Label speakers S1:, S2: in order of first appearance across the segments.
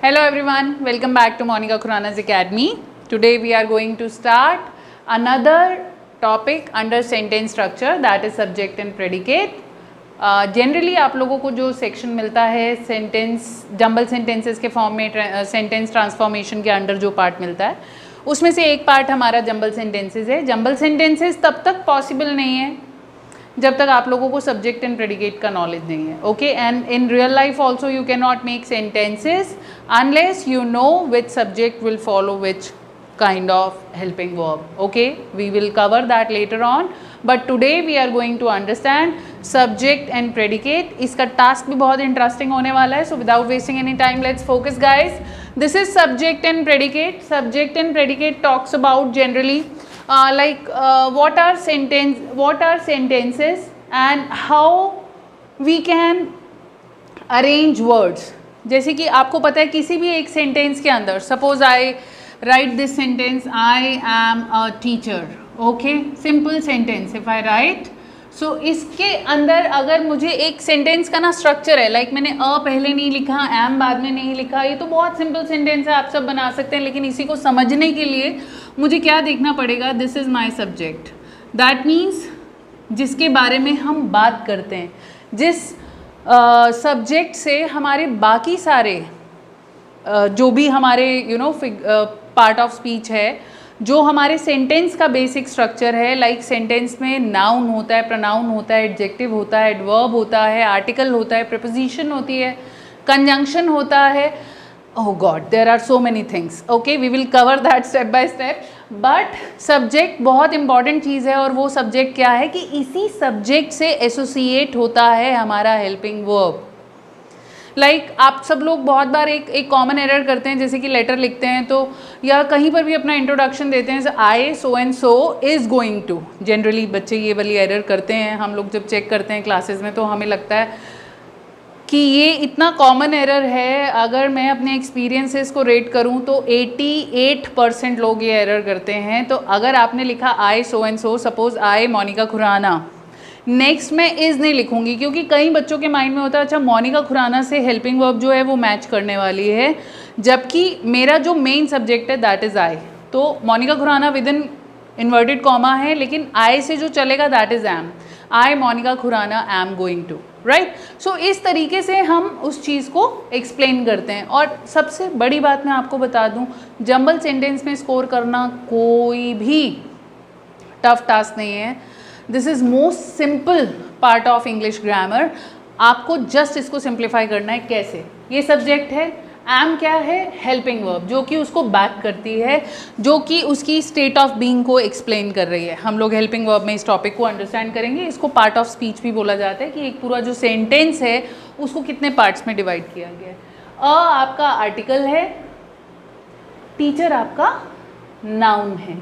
S1: Hello everyone, welcome back to Monica Khurana's Academy. Today we are going to start another topic under sentence structure, that is subject and predicate. Generally आप लोगों को जो section मिलता है sentence jumble sentences के form में sentence transformation के under जो पार्ट मिलता है उसमें से एक पार्ट हमारा जंबल सेंटेंसेस है. जंबल सेंटेंसेस तब तक पॉसिबल नहीं है जब तक आप लोगों को सब्जेक्ट एंड प्रेडिकेट का नॉलेज नहीं है. Okay, and in real life also you can not make sentences unless you know which subject will follow which kind of helping verb. Okay, we will cover that later on, but today we are going to understand subject and predicate. इसका task भी बहुत interesting होने वाला है, so without wasting any time let's focus guys. This is subject and predicate. Subject and predicate talks about generally what are sentences and how we can arrange words. जैसे कि आपको पता है किसी भी एक सेंटेंस के अंदर suppose I write this sentence, I am a teacher. Okay, simple sentence if I write. So इसके अंदर अगर मुझे एक सेंटेंस का ना स्ट्रक्चर है, लाइक मैंने अ पहले नहीं लिखा, एम बाद में नहीं लिखा, ये तो बहुत सिंपल सेंटेंस है, आप सब बना सकते हैं. लेकिन इसी को समझने के लिए मुझे क्या देखना पड़ेगा, this is my subject. That means जिसके बारे में हम बात करते हैं, जिस सब्जेक्ट से हमारे बाकी सारे जो भी हमारे पार्ट ऑफ स्पीच है, जो हमारे सेंटेंस का बेसिक स्ट्रक्चर है. लाइक सेंटेंस में नाउन होता है, प्रोनाउन होता है, एडजेक्टिव होता है, एडवर्ब होता है, आर्टिकल होता है, प्रीपोजिशन होती है, कंजंक्शन होता है. Oh God, there are so many things. Okay, we will cover that step by step. But subject बहुत इंपॉर्टेंट चीज़ है, और वो सब्जेक्ट क्या है कि इसी सब्जेक्ट से एसोसिएट होता है हमारा हेल्पिंग वर्ब. लाइक आप सब लोग बहुत बार एक कॉमन एरर करते हैं, जैसे कि लेटर लिखते हैं तो या कहीं पर भी अपना इंट्रोडक्शन देते हैं, I so and so is going to. Generally बच्चे ये वाली एरर करते हैं. हम लोग जब चेक करते हैं क्लासेस में तो हमें लगता है कि ये इतना कॉमन एरर है. अगर मैं अपने एक्सपीरियंसेस को रेट करूं तो 88% लोग ये एरर करते हैं. तो अगर आपने लिखा I so and so, suppose I Monica Khurana, next मैं इज़ नहीं लिखूंगी, क्योंकि कई बच्चों के माइंड में होता है अच्छा मोनिका खुराना से हेल्पिंग वर्ब जो है वो मैच करने वाली है, जबकि मेरा जो मेन सब्जेक्ट है दैट इज़ आई. तो Monica Khurana with in inverted comma है, लेकिन आई से जो चलेगा that is am. I Monica Khurana am going to, right. So इस तरीके से हम उस चीज़ को एक्सप्लेन करते हैं. और सबसे बड़ी बात मैं आपको बता दूँ, जंबल सेंटेंस में स्कोर करना कोई भी टफ टास्क नहीं है. This is most simple part of English grammar. आपको जस्ट इसको सिंप्लीफाई करना है. कैसे? ये सब्जेक्ट है, एम क्या है, हेल्पिंग वर्ब, जो कि उसको बैक करती है, जो कि उसकी स्टेट ऑफ बीइंग को एक्सप्लेन कर रही है. हम लोग हेल्पिंग वर्ब में इस टॉपिक को अंडरस्टैंड करेंगे. इसको पार्ट ऑफ स्पीच भी बोला जाता है कि एक पूरा जो सेंटेंस है उसको कितने पार्ट्स में डिवाइड किया गया है. आपका आर्टिकल है, टीचर आपका नाउन है.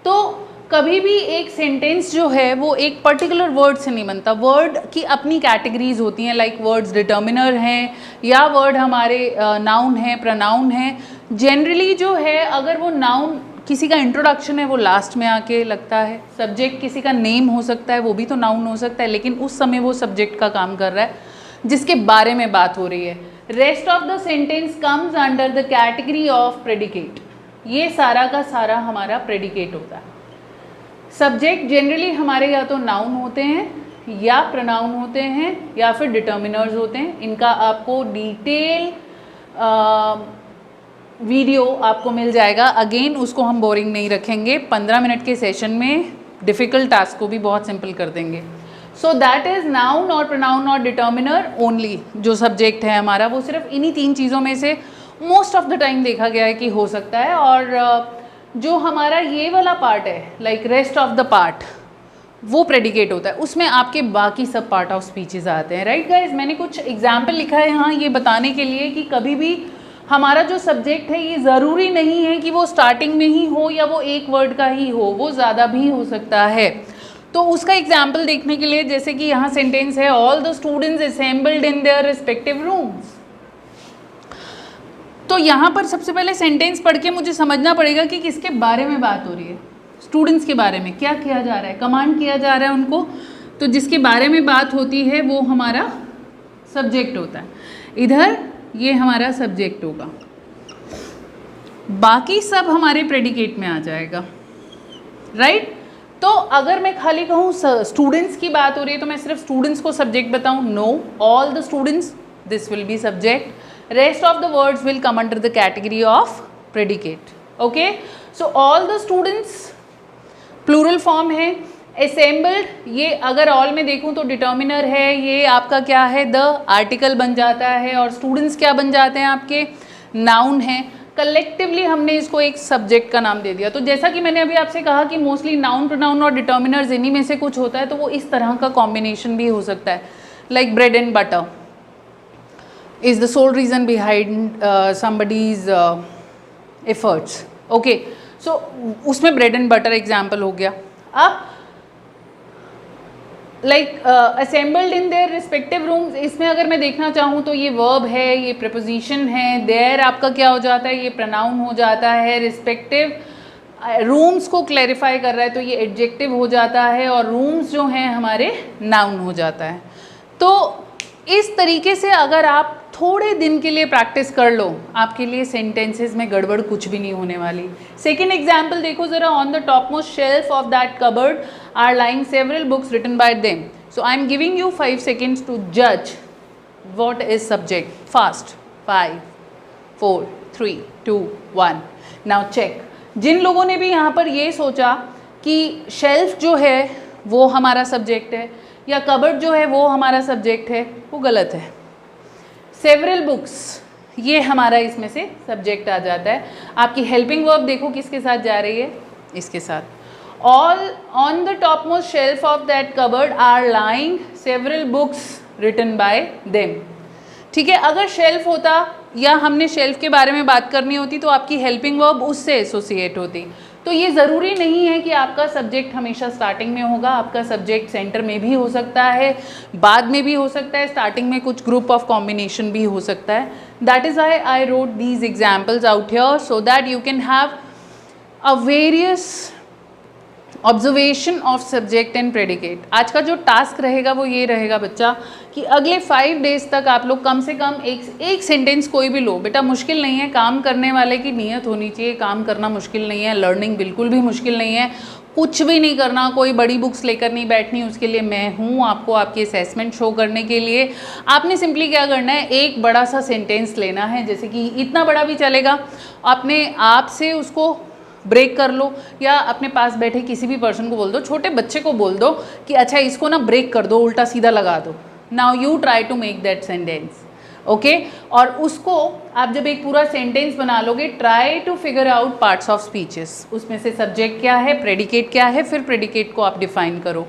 S1: तो कभी भी एक सेंटेंस जो है वो एक पर्टिकुलर वर्ड से नहीं बनता. वर्ड की अपनी कैटेगरीज होती हैं, लाइक वर्ड्स डिटर्मिनर हैं, या वर्ड हमारे नाउन है, प्रोनाउन है. जनरली जो है अगर वो नाउन किसी का इंट्रोडक्शन है वो लास्ट में आके लगता है. सब्जेक्ट किसी का नेम हो सकता है, वो भी तो नाउन हो सकता है, लेकिन उस समय वो सब्जेक्ट का काम कर रहा है जिसके बारे में बात हो रही है. Rest of the sentence comes under the category of predicate. ये सारा का सारा हमारा प्रेडिकेट होता है. सब्जेक्ट जनरली हमारे या तो नाउन होते हैं, या प्रोनाउन होते हैं, या फिर डिटर्मिनर्स होते हैं. इनका आपको डिटेल वीडियो आपको मिल जाएगा. अगेन उसको हम बोरिंग नहीं रखेंगे. 15 मिनट के सेशन में डिफ़िकल्ट टास्क को भी बहुत सिंपल कर देंगे. सो दैट इज़ नाउन और प्रोनाउन और डिटर्मिनर ओनली. जो सब्जेक्ट है हमारा वो सिर्फ इन्हीं 3 चीज़ों में से मोस्ट ऑफ द टाइम देखा गया है कि हो सकता है. और जो हमारा ये वाला पार्ट है, like rest of the part, वो प्रेडिकेट होता है. उसमें आपके बाकी सब पार्ट ऑफ स्पीचेस आते हैं. राइट गाइज, मैंने कुछ एग्जाम्पल लिखा है यहाँ ये बताने के लिए कि कभी भी हमारा जो सब्जेक्ट है ये ज़रूरी नहीं है कि वो स्टार्टिंग में ही हो या वो एक वर्ड का ही हो, वो ज़्यादा भी हो सकता है. तो उसका एग्जाम्पल देखने के लिए, जैसे कि यहाँ सेंटेंस है, all the students assembled in their respective rooms. तो यहाँ पर सबसे पहले सेंटेंस पढ़ के मुझे समझना पड़ेगा कि किसके बारे में बात हो रही है. स्टूडेंट्स के बारे में क्या किया जा रहा है, कमांड किया जा रहा है उनको. तो जिसके बारे में बात होती है वो हमारा सब्जेक्ट होता है. इधर ये हमारा सब्जेक्ट होगा. बाकी सब हमारे प्रेडिकेट में आ जाएगा, राइट? तो अगर मैं खाली कहूँ स्टूडेंट्स की बात हो रही है तो मैं सिर्फ स्टूडेंट्स को सब्जेक्ट बताऊँ? No, all the students this will be subject, rest of the words will come under the category of predicate. Okay, so all the students plural form है. असेंबल्ड, ये अगर ऑल में देखूं तो डिटर्मिनर है, ये आपका क्या है, द आर्टिकल बन जाता है, और स्टूडेंट्स क्या बन जाते हैं आपके, नाउन है. कलेक्टिवली हमने इसको एक सब्जेक्ट का नाम दे दिया. तो जैसा कि मैंने अभी आपसे कहा कि मोस्टली नाउन, प्रोनाउन और डिटर्मिनर्स इन्हीं में से कुछ होता है, तो वो इस तरह का कॉम्बिनेशन भी हो सकता है. Like bread and butter is the sole reason behind somebody's efforts. Okay, so उसमें ब्रेड एंड बटर एग्जाम्पल हो गया. अब like assembled in their respective rooms, इसमें अगर मैं देखना चाहूँ तो ये वर्ब है, ये प्रपोजिशन है, देयर आपका क्या हो जाता है, ये प्रनाउन हो जाता है. रिस्पेक्टिव रूम्स को क्लैरिफाई कर रहा है तो ये एडजेक्टिव हो जाता है, और रूम्स जो हैं हमारे नाउन हो जाता है. तो इस तरीके से अगर आप थोड़े दिन के लिए प्रैक्टिस कर लो, आपके लिए सेंटेंसेस में गड़बड़ कुछ भी नहीं होने वाली. सेकेंड एग्जाम्पल देखो ज़रा. On the top most shelf of that cupboard are lying several books written by them. So I am giving you 5 seconds to जज what is subject. Fast. 5 4 3 2 1. Now check. जिन लोगों ने भी यहाँ पर ये सोचा कि शेल्फ जो है वो हमारा सब्जेक्ट है या कबर्ड जो है वो हमारा सब्जेक्ट है, वो गलत है. सेवरल बुक्स ये हमारा इसमें से सब्जेक्ट आ जाता है. आपकी हेल्पिंग वर्ब देखो किसके साथ जा रही है, इसके साथ. All on the top most shelf of that cupboard are lying several books written by them. ठीक है, अगर शेल्फ होता या हमने शेल्फ के बारे में बात करनी होती तो आपकी हेल्पिंग वर्ब उससे एसोसिएट होती. तो ये ज़रूरी नहीं है कि आपका सब्जेक्ट हमेशा स्टार्टिंग में होगा. आपका सब्जेक्ट सेंटर में भी हो सकता है, बाद में भी हो सकता है, स्टार्टिंग में कुछ ग्रुप ऑफ कॉम्बिनेशन भी हो सकता है. That is I wrote these examples out here so that you can have a various observation of subject and predicate. आज का जो टास्क रहेगा वो ये रहेगा बच्चा कि अगले 5 days तक आप लोग कम से कम एक सेंटेंस कोई भी लो. बेटा मुश्किल नहीं है, काम करने वाले की नीयत होनी चाहिए. काम करना मुश्किल नहीं है, लर्निंग बिल्कुल भी मुश्किल नहीं है. कुछ भी नहीं करना, कोई बड़ी बुक्स लेकर नहीं बैठनी. उसके लिए मैं हूँ आपको आपकी असेसमेंट शो करने के लिए. आपने सिंपली क्या करना है, एक बड़ा सा सेंटेंस लेना है, जैसे कि इतना बड़ा भी चलेगा. अपने आप से उसको ब्रेक कर लो या अपने पास बैठे किसी भी पर्सन को बोल दो, छोटे बच्चे को बोल दो कि अच्छा इसको ना ब्रेक कर दो, उल्टा सीधा लगा दो. Now you try to make that sentence. Okay, और उसको आप जब एक पूरा सेंटेंस बना लोगे, try to figure out parts of speeches. उसमें से सब्जेक्ट क्या है, प्रेडिकेट क्या है, फिर प्रेडिकेट को आप डिफाइन करो.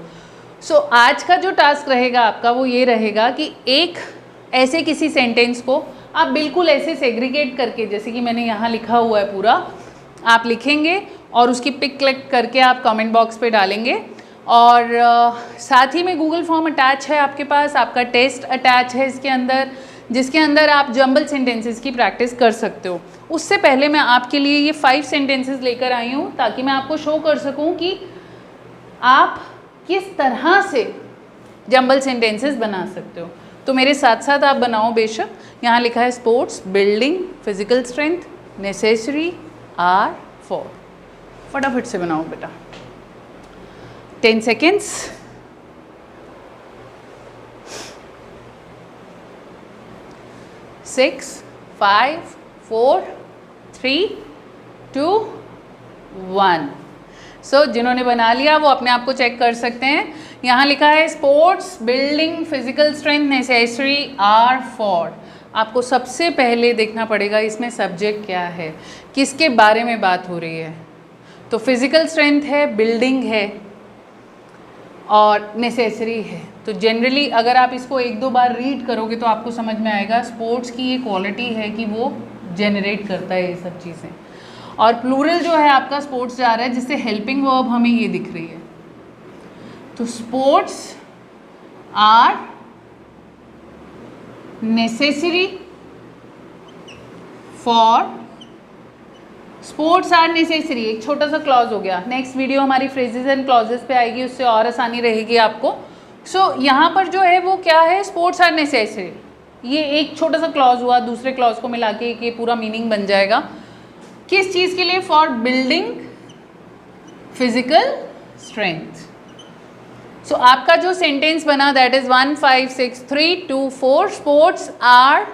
S1: सो आज का जो टास्क रहेगा आपका वो ये रहेगा कि एक ऐसे किसी सेंटेंस को आप बिल्कुल ऐसे सेग्रीगेट करके, जैसे कि मैंने यहाँ लिखा हुआ है पूरा, आप लिखेंगे और उसकी पिक क्लिक करके आप कमेंट बॉक्स पे डालेंगे. और साथ ही में गूगल फॉर्म अटैच है आपके पास, आपका टेस्ट अटैच है इसके अंदर, जिसके अंदर आप जंबल सेंटेंसेस की प्रैक्टिस कर सकते हो. उससे पहले मैं आपके लिए ये 5 सेंटेंसेस लेकर आई हूँ ताकि मैं आपको शो कर सकूँ कि आप किस तरह से जंबल सेंटेंसेस बना सकते हो. तो मेरे साथ साथ आप बनाओ बेशक. यहाँ लिखा है sports, building, physical strength, necessary, are, for. फटाफट से बनाओ बेटा. 10 seconds. Six, 5, 4, 3, 2, 1. सो जिन्होंने बना लिया वो अपने आप को चेक कर सकते हैं. यहाँ लिखा है sports, building, physical strength, necessary, are, for. आपको सबसे पहले देखना पड़ेगा इसमें सब्जेक्ट क्या है, किसके बारे में बात हो रही है. तो फिजिकल स्ट्रेंथ है, बिल्डिंग है और नेसेसरी है. तो जनरली अगर आप इसको 1-2 बार रीड करोगे तो आपको समझ में आएगा स्पोर्ट्स की ये क्वालिटी है कि वो जनरेट करता है ये सब चीज़ें. और प्लूरल जो है आपका स्पोर्ट्स जा रहा है, जिससे हेल्पिंग वर्ब हमें ये दिख रही है. तो sports are necessary for, sports are necessary. एक छोटा सा क्लॉज हो गया. नेक्स्ट वीडियो हमारी फ्रेजेस एंड क्लॉजेस पे आएगी, उससे और आसानी रहेगी आपको. सो यहाँ पर जो है वो क्या है, स्पोर्ट्स आर नेसेसरी. ये एक छोटा सा क्लॉज हुआ, दूसरे क्लॉज को मिला के ये पूरा मीनिंग बन जाएगा. किस चीज़ के लिए? For building physical strength. So आपका जो सेंटेंस बना that is 1 5 6 3 2 4 sports are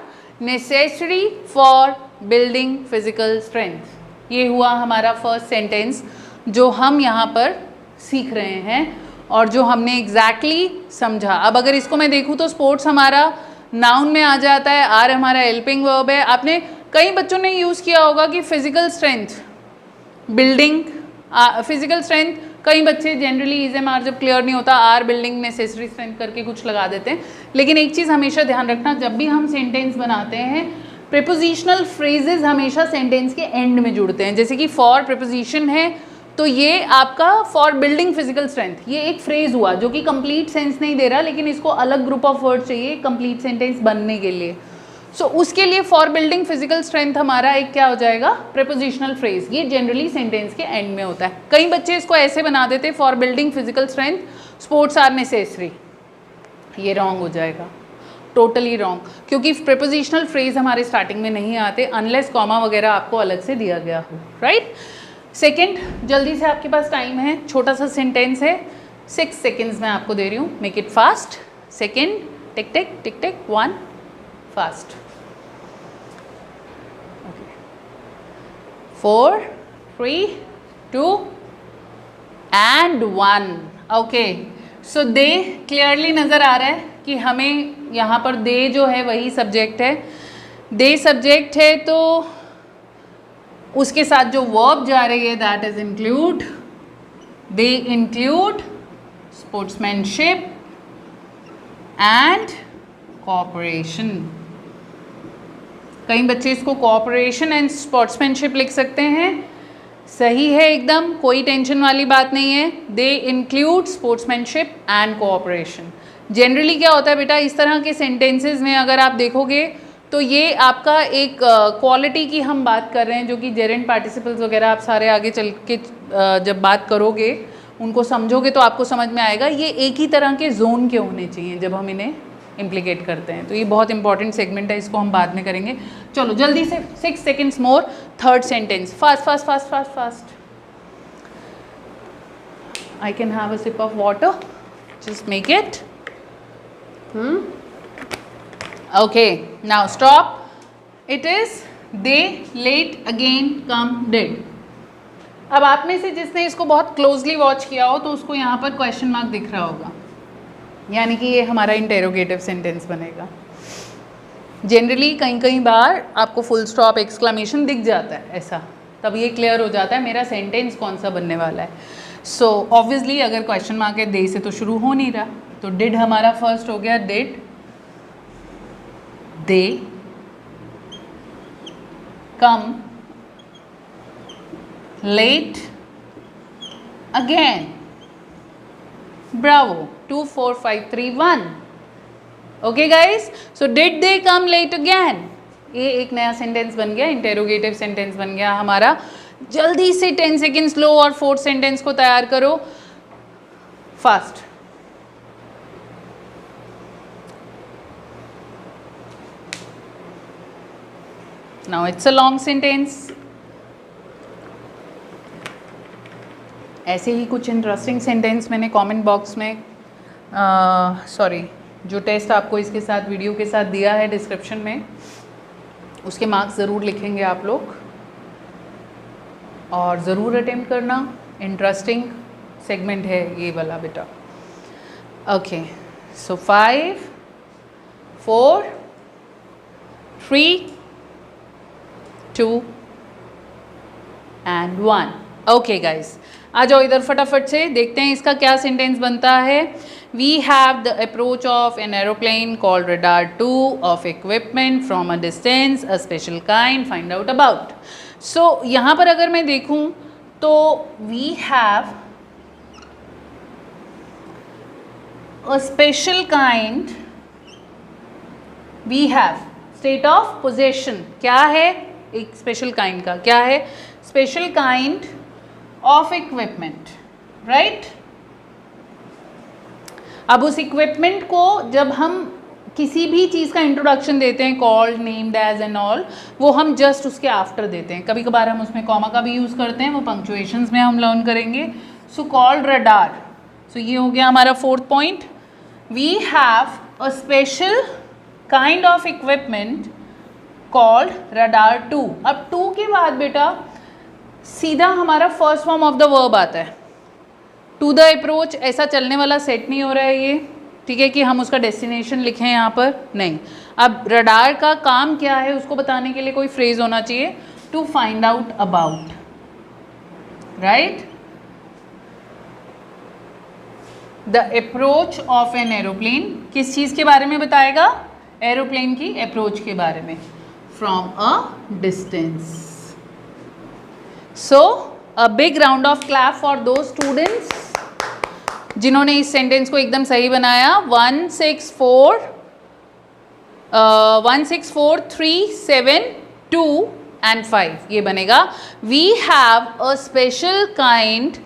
S1: necessary for building physical strength. ये हुआ हमारा फर्स्ट सेंटेंस जो हम यहाँ पर सीख रहे हैं और जो हमने एग्जैक्टली समझा। अब अगर इसको मैं देखूँ तो स्पोर्ट्स हमारा नाउन में आ जाता है, आर हमारा हेल्पिंग वर्ब है। आपने कई बच्चों ने यूज़ किया होगा कि physical strength building physical strength, कई बच्चे जनरली इज़-एम-आर जब क्लियर नहीं होता आर बिल्डिंग नेसेसरी स्ट्रेंथ करके कुछ लगा देते हैं। लेकिन एक चीज़ हमेशा ध्यान रखना, जब भी हम सेंटेंस बनाते हैं प्रीपोजिशनल फ्रेजेस हमेशा सेंटेंस के एंड में जुड़ते हैं। जैसे कि फॉर प्रीपोजिशन है तो ये आपका फॉर बिल्डिंग फिजिकल स्ट्रेंथ, ये एक फ्रेज हुआ जो कि कंप्लीट सेंस नहीं दे रहा, लेकिन इसको अलग ग्रुप ऑफ वर्ड चाहिए कंप्लीट सेंटेंस बनने के लिए। सो उसके लिए फॉर बिल्डिंग फिजिकल स्ट्रेंथ हमारा एक क्या हो जाएगा? Prepositional phrase. ये जनरली सेंटेंस के एंड में होता है। कई बच्चे इसको ऐसे बना देते for building physical strength sports are necessary, ये रॉन्ग हो जाएगा, टोटली रॉन्ग, क्योंकि प्रीपोजिशनल फ्रेज हमारे स्टार्टिंग में नहीं आते अनलेस कॉमा वगैरह आपको अलग से दिया गया हो, राइट। सेकेंड, जल्दी से आपके पास टाइम है, छोटा सा सेंटेंस है, 6 सेकेंड्स मैं आपको दे रही हूँ, make it fast. Second, tick tick tick tick, 1 fast. 4 3 2 and 1। Okay, so they clearly नज़र आ रहा है कि हमें यहाँ पर दे जो है वही सब्जेक्ट है। दे सब्जेक्ट है तो उसके साथ जो वर्ब जा रही है that is include. They include sportsmanship and cooperation. कई बच्चे इसको कोऑपरेशन एंड स्पोर्ट्समैनशिप लिख सकते हैं, सही है एकदम, कोई टेंशन वाली बात नहीं है। They include sportsmanship and cooperation. Generally क्या होता है बेटा, इस तरह के सेंटेंसेस में अगर आप देखोगे तो ये आपका एक क्वालिटी की हम बात कर रहे हैं, जो कि जेरेंट पार्टिसिपल्स वगैरह आप सारे आगे चल के जब बात करोगे उनको समझोगे तो आपको समझ में आएगा ये एक ही तरह के जोन के होने चाहिए जब हम इन्हें इम्प्लीकेट करते हैं। तो ये बहुत इंपॉर्टेंट सेगमेंट है, इसको हम बाद में करेंगे। चलो जल्दी से 6 seconds more. Third sentence, fast fast fast fast fast. I can have a sip of water, just make it. Okay, now stop. It is they late again come did. अब आप में से जिसने इसको बहुत क्लोजली वॉच किया हो तो उसको यहाँ पर क्वेश्चन मार्क दिख रहा होगा, यानी कि ये हमारा इंटेरोगेटिव सेंटेंस बनेगा। जनरली कई कई बार आपको फुल स्टॉप एक्सक्लेमेशन दिख जाता है ऐसा, तब ये क्लियर हो जाता है मेरा सेंटेंस कौन सा बनने वाला है। सो ऑब्वियसली अगर क्वेश्चन मार्क है, दे से तो शुरू हो नहीं रहा, तो डिड हमारा फर्स्ट हो गया। Did they come late again. Bravo, 2 4 5 3 1। Okay guys, so did they come late again, ये एक नया सेंटेंस बन गया, इंटेरोगेटिव सेंटेंस बन गया हमारा। जल्दी से 10 सेकेंड्स लो और फोर्थ सेंटेंस को तैयार करो fast. Now it's a long sentence. ऐसे ही कुछ इंटरेस्टिंग सेंटेंस मैंने कमेंट बॉक्स में सॉरी जो टेस्ट आपको इसके साथ वीडियो के साथ दिया है डिस्क्रिप्शन में, उसके मार्क्स ज़रूर लिखेंगे आप लोग और ज़रूर अटेम्प्ट करना। इंटरेस्टिंग सेगमेंट है ये वाला बेटा। Okay, so 5 4 3 2 and 1। Okay guys, आ जाओ इधर फटाफट से देखते हैं इसका क्या सेंटेंस बनता है। We have the approach of an aeroplane called radar 2 of equipment from a distance a special kind find out about. So यहाँ पर अगर मैं देखूँ तो we have a special kind, we have state of possession क्या है, एक special kind का क्या है, special kind of equipment, right. अब उस इक्विपमेंट को जब हम किसी भी चीज़ का इंट्रोडक्शन देते हैं, called, named as and all, वो हम जस्ट उसके आफ्टर देते हैं. कभी कभार हम उसमें कॉमा का भी यूज़ करते हैं, वो पंक्चुएशंस में हम लर्न करेंगे. So called radar. सो ये हो गया हमारा 4th point. We have a special kind of equipment called radar 2. अब 2 के बाद बेटा सीधा हमारा first form of the verb आता है. टू द अप्रोच, ऐसा चलने वाला सेट नहीं हो रहा है ये, ठीक है, कि हम उसका डेस्टिनेशन लिखें यहाँ पर, नहीं. अब रडार का काम क्या है उसको बताने के लिए कोई फ्रेज होना चाहिए. To find out about, right, the approach of an aeroplane. किस चीज़ के बारे में बताएगा? एरोप्लेन की अप्रोच के बारे में. From a distance. So a big round of clap for दो स्टूडेंट्स जिन्होंने इस सेंटेंस को एकदम सही बनाया. 1 6 4 3 7 2 and 5 ये बनेगा. We have a special kind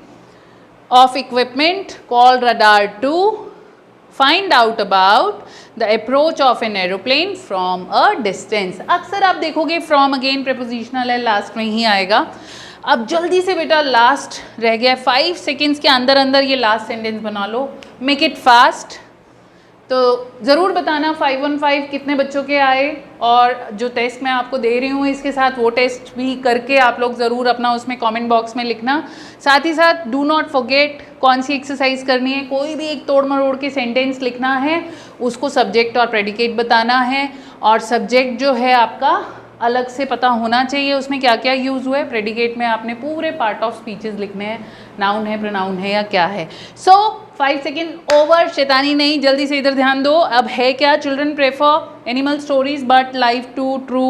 S1: of equipment called radar to find out about the approach of an aeroplane from a distance. अक्सर आप देखोगे फ्रॉम अगेन प्रेपोजिशनल है, लास्ट में ही आएगा. अब जल्दी से बेटा लास्ट रह गया 5 सेकेंड्स के अंदर अंदर ये लास्ट सेंटेंस बना लो. Make it fast. तो ज़रूर बताना 515 कितने बच्चों के आए, और जो टेस्ट मैं आपको दे रही हूँ इसके साथ वो टेस्ट भी करके आप लोग ज़रूर अपना उसमें कमेंट बॉक्स में लिखना. साथ ही साथ डू नॉट फॉरगेट कौन सी एक्सरसाइज करनी है. कोई भी एक तोड़ मरोड़ के सेंटेंस लिखना है, उसको सब्जेक्ट और प्रेडिकेट बताना है, और सब्जेक्ट जो है आपका अलग से पता होना चाहिए उसमें क्या क्या यूज़ हुआ है. प्रेडिकेट में आपने पूरे पार्ट ऑफ स्पीचेस लिखने हैं, नाउन है, प्रोनाउन है या क्या है. सो 5 सेकेंड ओवर, शैतानी नहीं, जल्दी से इधर ध्यान दो. अब है क्या? Children prefer animal stories but life to true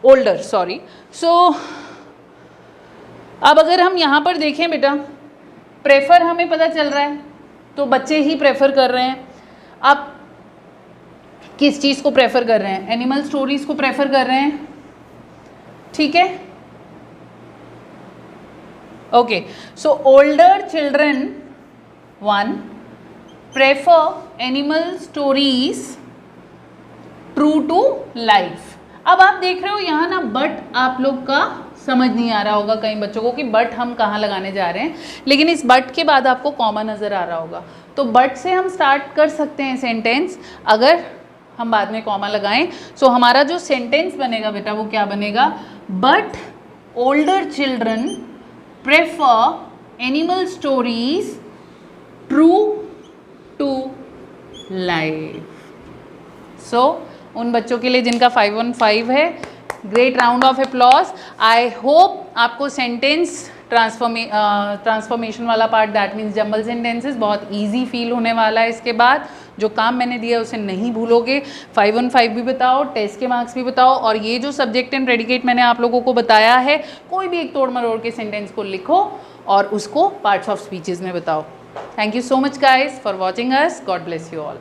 S1: older sorry. So अब अगर हम यहाँ पर देखें बेटा, प्रेफर हमें पता चल रहा है तो बच्चे ही प्रेफर कर रहे हैं. अब किस चीज़ को प्रेफर कर रहे हैं? एनिमल स्टोरीज को प्रेफर कर रहे हैं, ठीक है. Okay, so older children 1 prefer animal stories true to life. अब आप देख रहे हो यहाँ ना बट आप लोग का समझ नहीं आ रहा होगा कई बच्चों को कि बट हम कहाँ लगाने जा रहे हैं, लेकिन इस बट के बाद आपको कॉमा नज़र आ रहा होगा. तो बट से हम स्टार्ट कर सकते हैं सेंटेंस अगर हम बाद में कॉमा लगाएं. सो हमारा जो सेंटेंस बनेगा बेटा वो क्या बनेगा? But older children prefer animal stories true to life. So उन बच्चों के लिए जिनका 515 है, great round of applause. I hope आपको सेंटेंस ट्रांसफॉर्मेशन वाला part, that means jumble sentences, बहुत इजी फील होने वाला है. इसके बाद जो काम मैंने दिया उसे नहीं भूलोगे. 515 भी बताओ, टेस्ट के मार्क्स भी बताओ, और ये जो सब्जेक्ट एंड प्रेडिकेट मैंने आप लोगों को बताया है, कोई भी एक तोड़ मरोड़ के सेंटेंस को लिखो और उसको पार्ट्स ऑफ स्पीचेस में बताओ. Thank you so much guys for watching us. God bless you all.